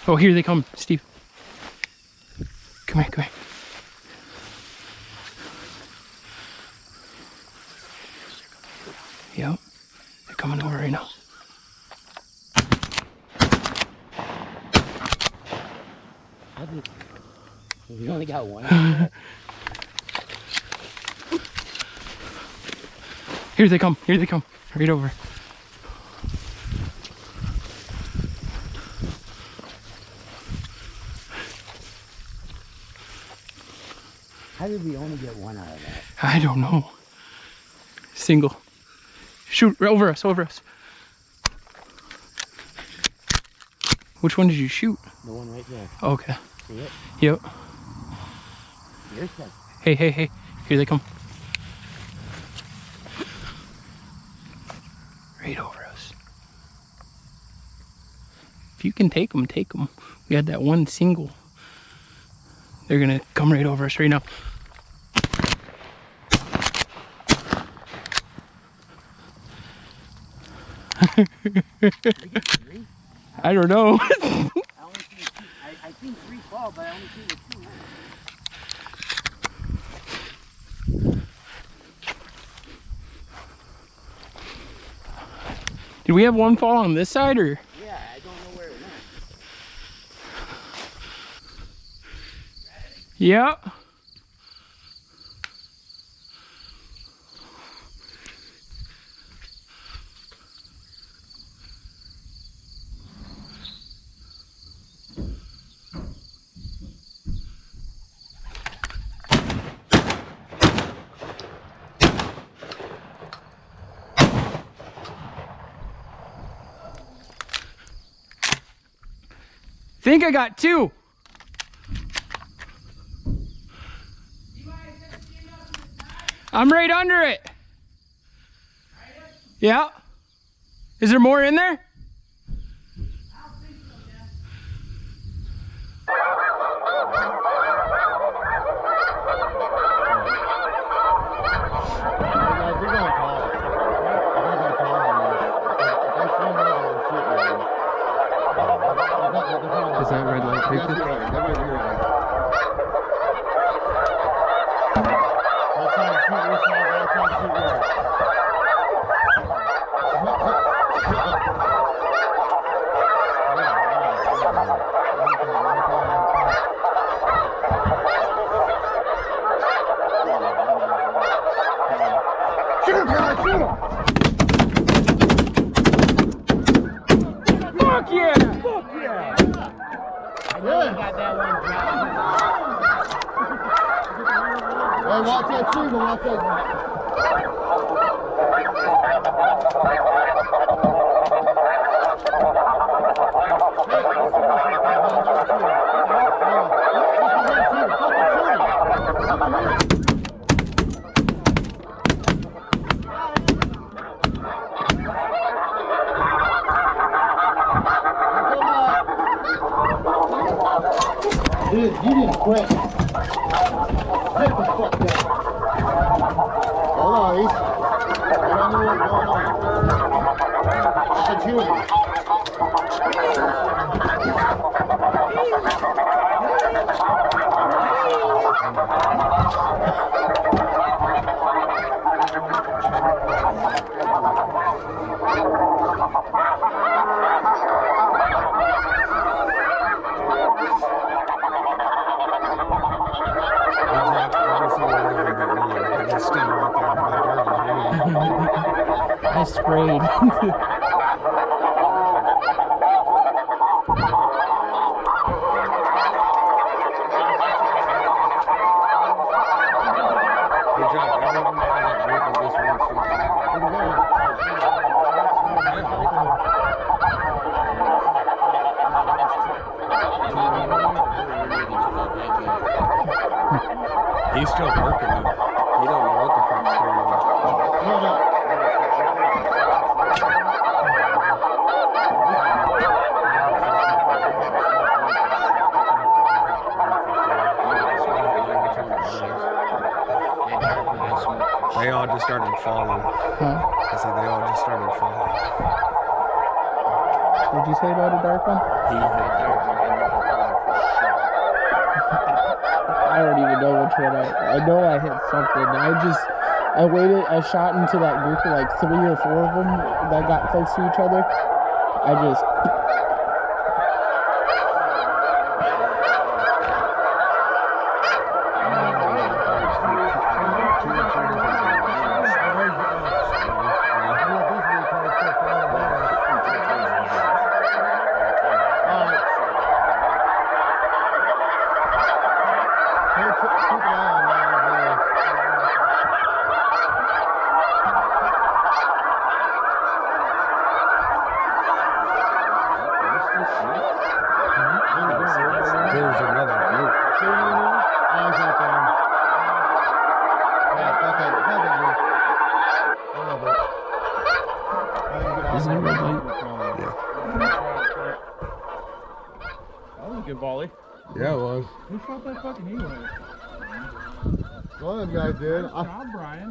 Oh, here they come, Steve. Come here, come here. Yep, they're coming over right now. We only got one. Here they come, right over. How did we only get one out of that? I don't know. Single. Shoot, right over us, over us. Which one did you shoot? The one right there. Okay. See it? Yep. Here's that. Hey, hey, hey. Here they come. Right over us. If you can take them, take them. We had that one single. They're gonna come right over us right now. I don't know. I only see two. I seen three fall, but I only seen the two. Did we have one fall on this side or? Yeah, I don't know where it went. Yeah. Think I got two. I'm right under it. Yeah. Is there more in there? Is that red light paper? Fuck yeah! Fuck yeah! I know we got that one dropped. Hey, watch that single, watch that. Dude, you didn't quit. Take the fuck down. Hold on, Ace. I don't know what's going on. Security. I sprayed. He's still working it. He don't know what the fuck's going on. They all just started falling. Huh? I said they all just started falling. What'd you say about a dark one? He hit dark one and not five for sure. I don't even know which one I know I hit something. I waited, I shot into that group of like 3 or 4 of them that got close to each other. I just... There's another group. Is it a red light? Yeah. That was a good volley. Yeah, it was. Who shot that fucking eagle? One of them guys did. Job, Brian.